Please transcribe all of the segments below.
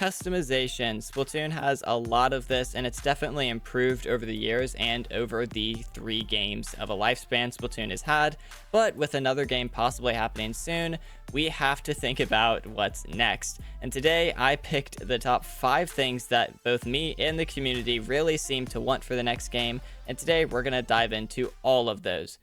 customization. Splatoon has a lot of this, and it's definitely improved over the years and over the 3 games of a lifespan Splatoon has had. But with another game possibly happening soon, we have to think about what's next. And today I picked the top 5 things that both me and the community really seem to want for the next game, and today we're going to dive into all of those.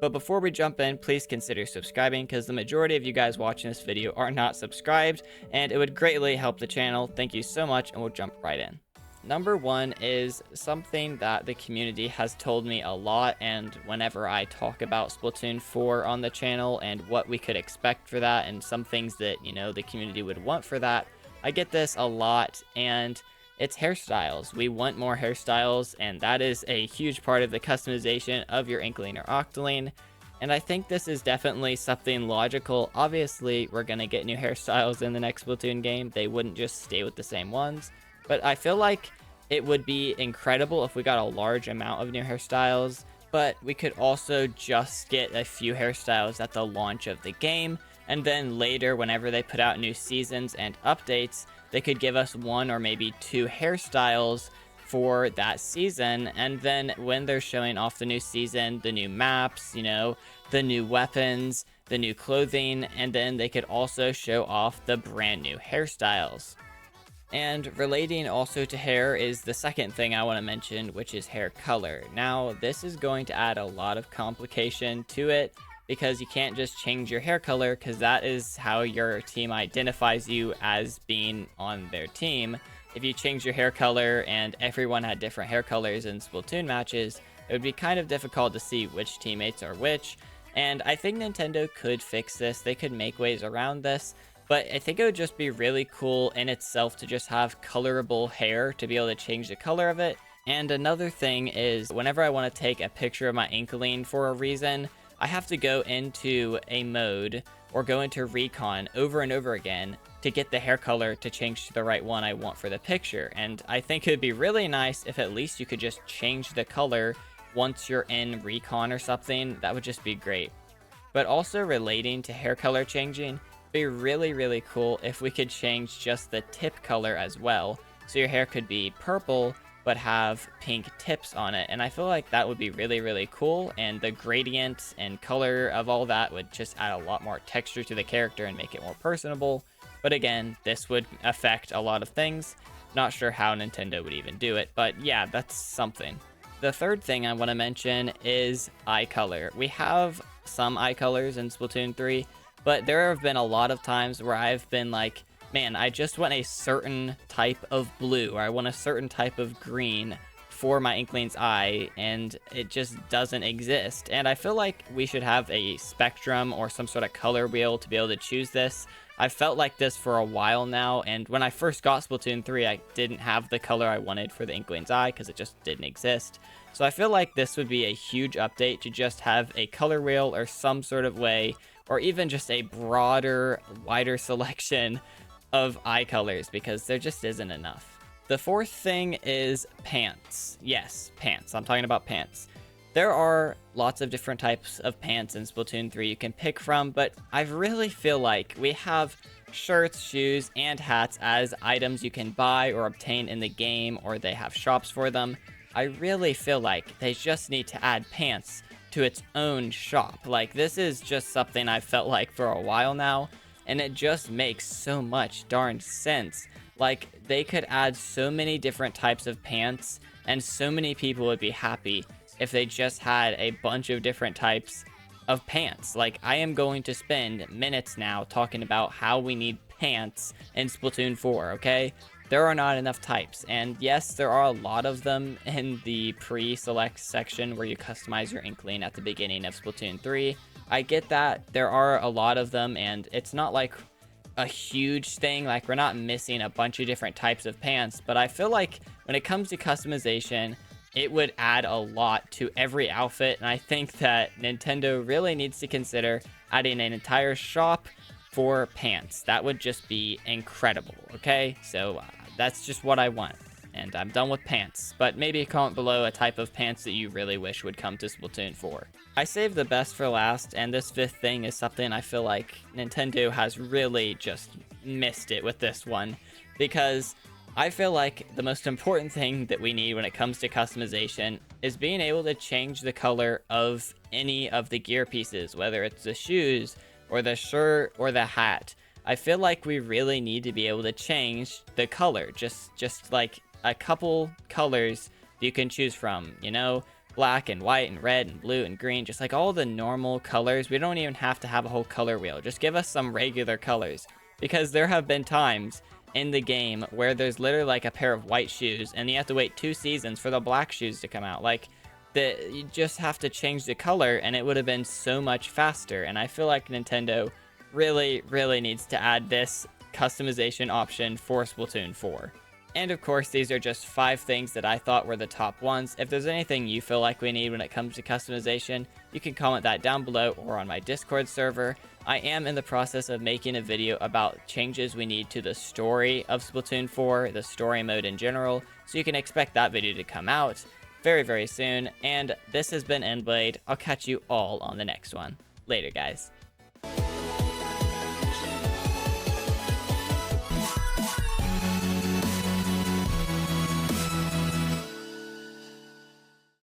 But before we jump in, please consider subscribing, because the majority of you guys watching this video are not subscribed, and it would greatly help the channel. Thank you so much, and we'll jump right in. Number 1 is something that the community has told me a lot, and whenever I talk about Splatoon 4 on the channel and what we could expect for that and some things that, the community would want for that, I get this a lot, and it's hairstyles. We want more hairstyles, and that is a huge part of the customization of your Inkling or Octoling. And I think this is definitely something logical. Obviously, we're going to get new hairstyles in the next Splatoon game. They wouldn't just stay with the same ones. But I feel like it would be incredible if we got a large amount of new hairstyles. But we could also just get a few hairstyles at the launch of the game. And then later, whenever they put out new seasons and updates, they could give us 1 or maybe 2 hairstyles for that season. And then when they're showing off the new season, the new maps, the new weapons, the new clothing, and then they could also show off the brand new hairstyles. And relating also to hair is the second thing I want to mention, which is hair color. Now, this is going to add a lot of complication to it, because you can't just change your hair color, because that is how your team identifies you as being on their team. If you change your hair color and everyone had different hair colors in Splatoon matches, it would be kind of difficult to see which teammates are which. And I think Nintendo could fix this. They could make ways around this, but I think it would just be really cool in itself to just have colorable hair to be able to change the color of it. And another thing is, whenever I want to take a picture of my Inkling for a reason, I have to go into a mode or go into recon over and over again to get the hair color to change to the right one I want for the picture. And I think it would be really nice if at least you could just change the color once you're in recon or something. That would just be great. But also relating to hair color changing, it'd be really, really cool if we could change just the tip color as well. So your hair could be purple but have pink tips on it, and I feel like that would be really, really cool, and the gradient and color of all that would just add a lot more texture to the character and make it more personable. But again, this would affect a lot of things. Not sure how Nintendo would even do it, but yeah, that's something. The third thing I want to mention is eye color. We have some eye colors in Splatoon 3, but there have been a lot of times where I've been like, man, I just want a certain type of blue, or I want a certain type of green for my Inkling's eye, and it just doesn't exist. And I feel like we should have a spectrum or some sort of color wheel to be able to choose this. I've felt like this for a while now, and when I first got Splatoon 3, I didn't have the color I wanted for the Inkling's eye because it just didn't exist. So I feel like this would be a huge update to just have a color wheel or some sort of way, or even just a broader, wider selection of eye colors, because there just isn't enough. The fourth thing is pants. Yes, pants. I'm talking about pants. There are lots of different types of pants in Splatoon 3 you can pick from, but I really feel like we have shirts, shoes, and hats as items you can buy or obtain in the game, or they have shops for them. I really feel like they just need to add pants to its own shop. Like, this is just something I've felt like for a while now, and it just makes so much darn sense. Like, they could add so many different types of pants, and so many people would be happy if they just had a bunch of different types of pants. Like, I am going to spend minutes now talking about how we need pants in Splatoon 4, okay? There are not enough types, and yes, there are a lot of them in the pre-select section where you customize your Inkling at the beginning of Splatoon 3. I get that there are a lot of them, and it's not like a huge thing, like we're not missing a bunch of different types of pants, but I feel like when it comes to customization, it would add a lot to every outfit, and I think that Nintendo really needs to consider adding an entire shop for pants. That would just be incredible, okay? So that's just what I want. And I'm done with pants, but maybe comment below a type of pants that you really wish would come to Splatoon 4. I saved the best for last, and this fifth thing is something I feel like Nintendo has really just missed it with this one. because I feel like the most important thing that we need when it comes to customization is being able to change the color of any of the gear pieces, whether it's the shoes or the shirt or the hat. I feel like we really need to be able to change the color, just like a couple colors you can choose from, you know, black and white and red and blue and green, just like all the normal colors. We don't even have to have a whole color wheel. Just give us some regular colors, because there have been times in the game where there's literally like a pair of white shoes and you have to wait 2 seasons for the black shoes to come out. Like, you just have to change the color and it would have been so much faster. And I feel like Nintendo really needs to add this customization option for Splatoon 4. And of course, these are just 5 things that I thought were the top ones. If there's anything you feel like we need when it comes to customization, you can comment that down below or on my Discord server. I am in the process of making a video about changes we need to the story of Splatoon 4, the story mode in general, so you can expect that video to come out very soon. And this has been Endblade. I'll catch you all on the next one. Later, guys.